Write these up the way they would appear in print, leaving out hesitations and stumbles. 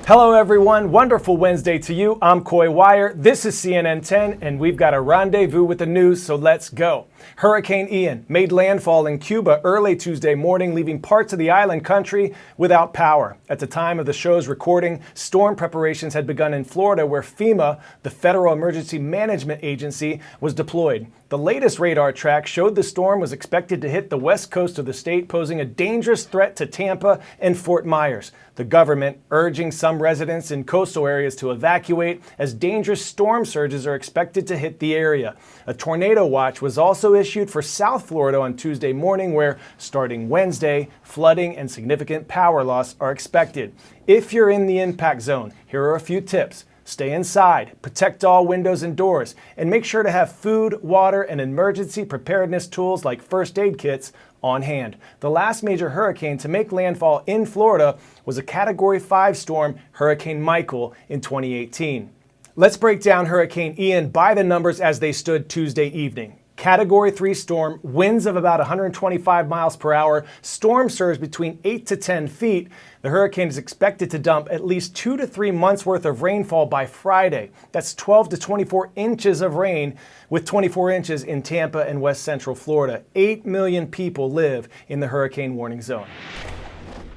Hello everyone, wonderful Wednesday to you. I'm Coy Wire, this is CNN 10, and we've got a rendezvous with the news, so let's go. Hurricane Ian made landfall in Cuba early Tuesday morning, leaving parts of the island country without power. At the time of the show's recording, storm preparations had begun in Florida, where FEMA, the Federal Emergency Management Agency, was deployed. The latest radar track showed the storm was expected to hit the west coast of the state, posing a dangerous threat to Tampa and Fort Myers. The government urging some residents in coastal areas to evacuate as dangerous storm surges are expected to hit the area. A tornado watch was also issued for South Florida on Tuesday morning, where starting Wednesday, flooding and significant power loss are expected. If you're in the impact zone, here are a few tips. Stay inside, protect all windows and doors, and make sure to have food, water, and emergency preparedness tools like first aid kits on hand. The last major hurricane to make landfall in Florida was a Category 5 storm, Hurricane Michael, in 2018. Let's break down Hurricane Ian by the numbers as they stood Tuesday evening. Category 3 storm, winds of about 125 miles per hour, storm surge between 8 to 10 feet. The hurricane is expected to dump at least 2 to 3 months worth of rainfall by Friday. That's 12 to 24 inches of rain, with 24 inches in Tampa and west central Florida. 8 million people live in the hurricane warning zone.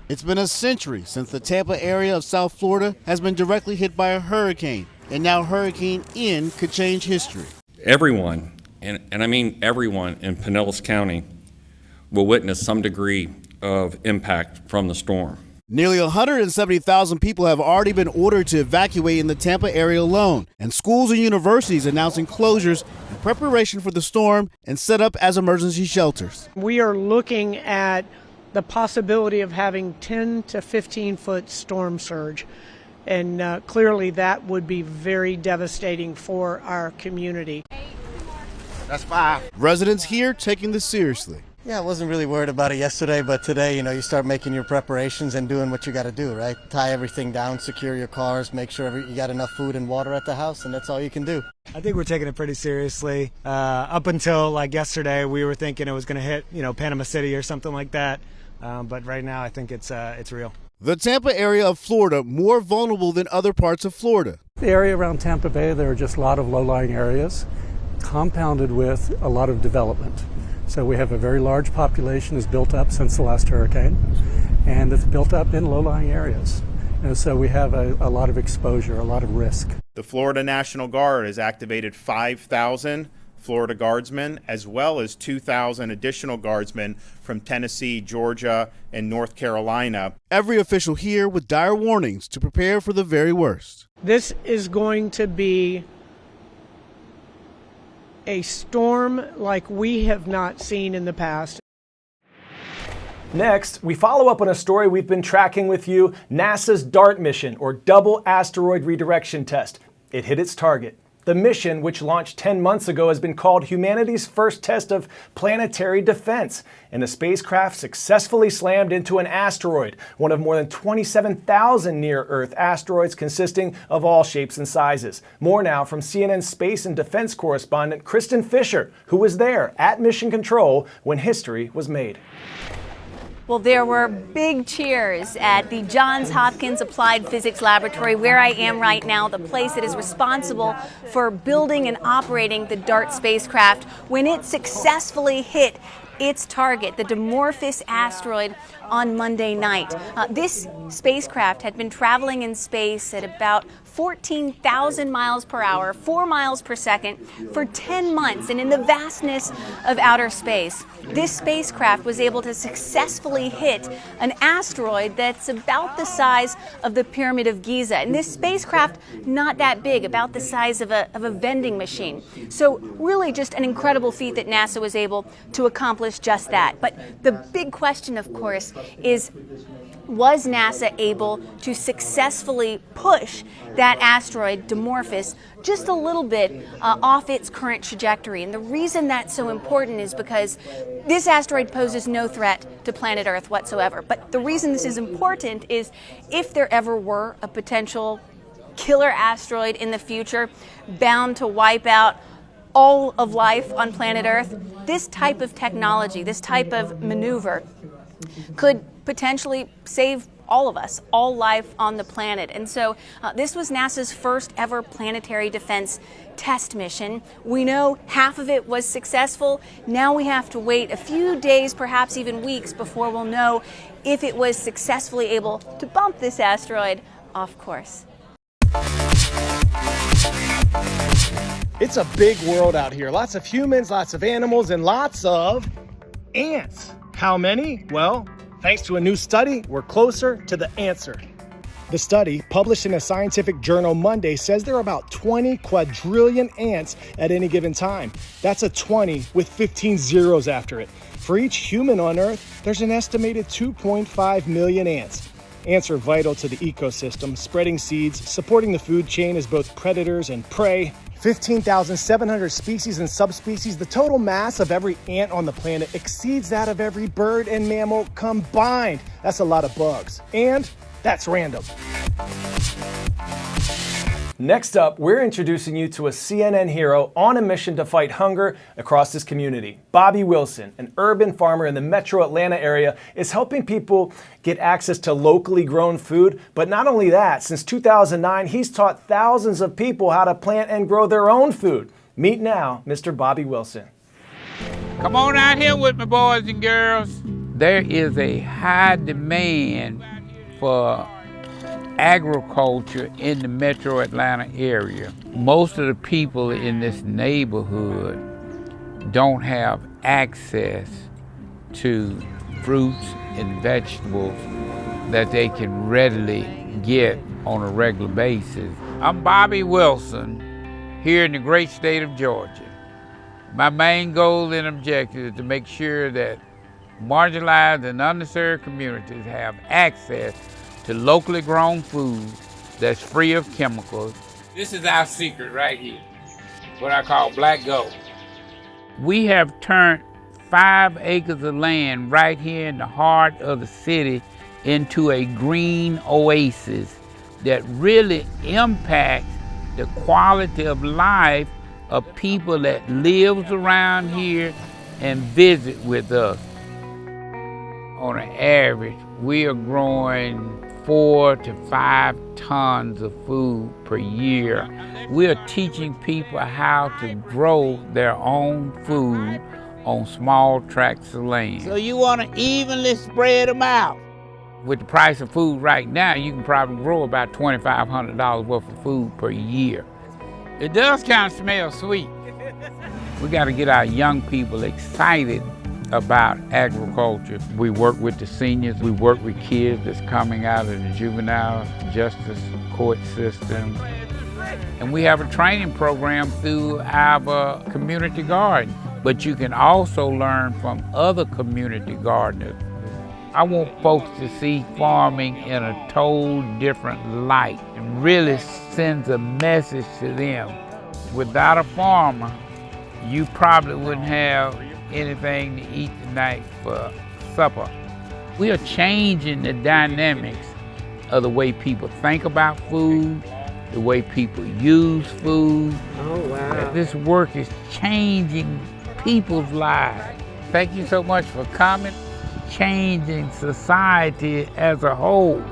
It's been a century since the Tampa area of South Florida has been directly hit by a hurricane, and now Hurricane Ian could change history. Everyone, and I mean everyone in Pinellas County, will witness some degree of impact from the storm. Nearly 170,000 people have already been ordered to evacuate in the Tampa area alone, and schools and universities announcing closures in preparation for the storm and set up as emergency shelters. We are looking at the possibility of having 10 to 15 foot storm surge, and clearly that would be very devastating for our community. That's 5. Residents here taking this seriously. Yeah, I wasn't really worried about it yesterday, but today, you start making your preparations and doing what you got to do, right? Tie everything down, secure your cars, make sure you got enough food and water at the house, and that's all you can do. I think we're taking it pretty seriously. Up until yesterday, we were thinking it was going to hit, Panama City or something like that. But right now, I think it's real. The Tampa area of Florida more vulnerable than other parts of Florida. The area around Tampa Bay, there are just a lot of low-lying areas, compounded with a lot of development. So we have a very large population that's built up since the last hurricane, and it's built up in low-lying areas. And so we have a lot of exposure, a lot of risk. The Florida National Guard has activated 5,000 Florida Guardsmen, as well as 2,000 additional Guardsmen from Tennessee, Georgia, and North Carolina. Every official here with dire warnings to prepare for the very worst. This is going to be a storm like we have not seen in the past. Next, we follow up on a story we've been tracking with you, NASA's DART mission, or Double Asteroid Redirection Test. It hit its target. The mission, which launched 10 months ago, has been called humanity's first test of planetary defense, and the spacecraft successfully slammed into an asteroid, one of more than 27,000 near-Earth asteroids consisting of all shapes and sizes. More now from CNN space and defense correspondent Kristen Fisher, who was there at Mission Control when history was made. Well, there were big cheers at the Johns Hopkins Applied Physics Laboratory, where I am right now, the place that is responsible for building and operating the DART spacecraft, when it successfully hit its target, the Dimorphos asteroid, on Monday night. This spacecraft had been traveling in space at about 14,000 miles per hour, 4 miles per second, for 10 months, and in the vastness of outer space. This spacecraft was able to successfully hit an asteroid that's about the size of the Pyramid of Giza. And this spacecraft, not that big, about the size of a vending machine. So really just an incredible feat that NASA was able to accomplish just that. But the big question, of course, is, was NASA able to successfully push that asteroid, Dimorphos, just a little bit off its current trajectory? And the reason that's so important is because this asteroid poses no threat to planet Earth whatsoever. But the reason this is important is, if there ever were a potential killer asteroid in the future bound to wipe out all of life on planet Earth, this type of technology, this type of maneuver could potentially save all of us, all life on the planet. And so this was NASA's first ever planetary defense test mission. We know half of it was successful. Now we have to wait a few days, perhaps even weeks, before we'll know if it was successfully able to bump this asteroid off course. It's a big world out here. Lots of humans, lots of animals, and lots of ants. How many? Well, thanks to a new study, we're closer to the answer. The study, published in a scientific journal Monday, says there are about 20 quadrillion ants at any given time. That's a 20 with 15 zeros after it. For each human on Earth, there's an estimated 2.5 million ants. Ants are vital to the ecosystem, spreading seeds, supporting the food chain as both predators and prey. 15,700 species and subspecies. The total mass of every ant on the planet exceeds that of every bird and mammal combined. That's a lot of bugs. And that's random. Next up, we're introducing you to a CNN hero on a mission to fight hunger across this community. Bobby Wilson, an urban farmer in the metro Atlanta area, is helping people get access to locally grown food. But not only that, since 2009, he's taught thousands of people how to plant and grow their own food. Meet now, Mr. Bobby Wilson. Come on out here with me, boys and girls. There is a high demand for agriculture in the metro Atlanta area. Most of the people in this neighborhood don't have access to fruits and vegetables that they can readily get on a regular basis. I'm Bobby Wilson, here in the great state of Georgia. My main goal and objective is to make sure that marginalized and underserved communities have access to locally grown food that's free of chemicals. This is our secret right here, what I call black gold. We have turned 5 acres of land right here in the heart of the city into a green oasis that really impacts the quality of life of people that lives around here and visit with us. On an average, we are growing 4 to 5 tons of food per year. We are teaching people how to grow their own food on small tracts of land. So you want to evenly spread them out. With the price of food right now, you can probably grow about $2,500 worth of food per year. It does kind of smell sweet. We got to get our young people excited about agriculture. We work with the seniors, we work with kids that's coming out of the juvenile justice court system. And we have a training program through our community garden. But you can also learn from other community gardeners. I want folks to see farming in a total different light and really sends a message to them. Without a farmer, you probably wouldn't have anything to eat tonight for supper. We are changing the dynamics of the way people think about food, the way people use food. Oh, wow. This work is changing people's lives. Thank you so much for coming, changing society as a whole.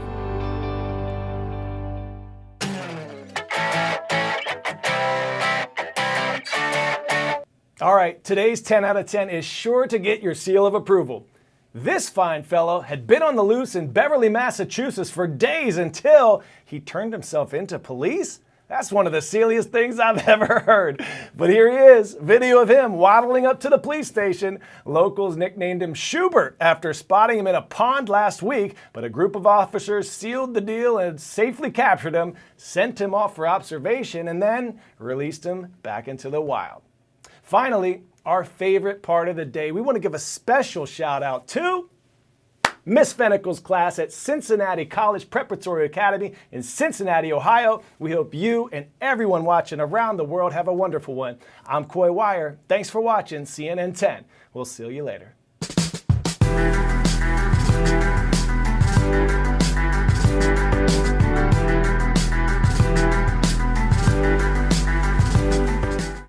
All right, today's 10 out of 10 is sure to get your seal of approval. This fine fellow had been on the loose in Beverly, Massachusetts for days until he turned himself into police. That's one of the silliest things I've ever heard. But here he is, video of him waddling up to the police station. Locals nicknamed him Schubert after spotting him in a pond last week, but a group of officers sealed the deal and safely captured him, sent him off for observation, and then released him back into the wild. Finally, our favorite part of the day, we want to give a special shout out to Miss Fennicle's class at Cincinnati College Preparatory Academy in Cincinnati, Ohio. We hope you and everyone watching around the world have a wonderful one. I'm Coy Wire. Thanks for watching CNN 10. We'll see you later.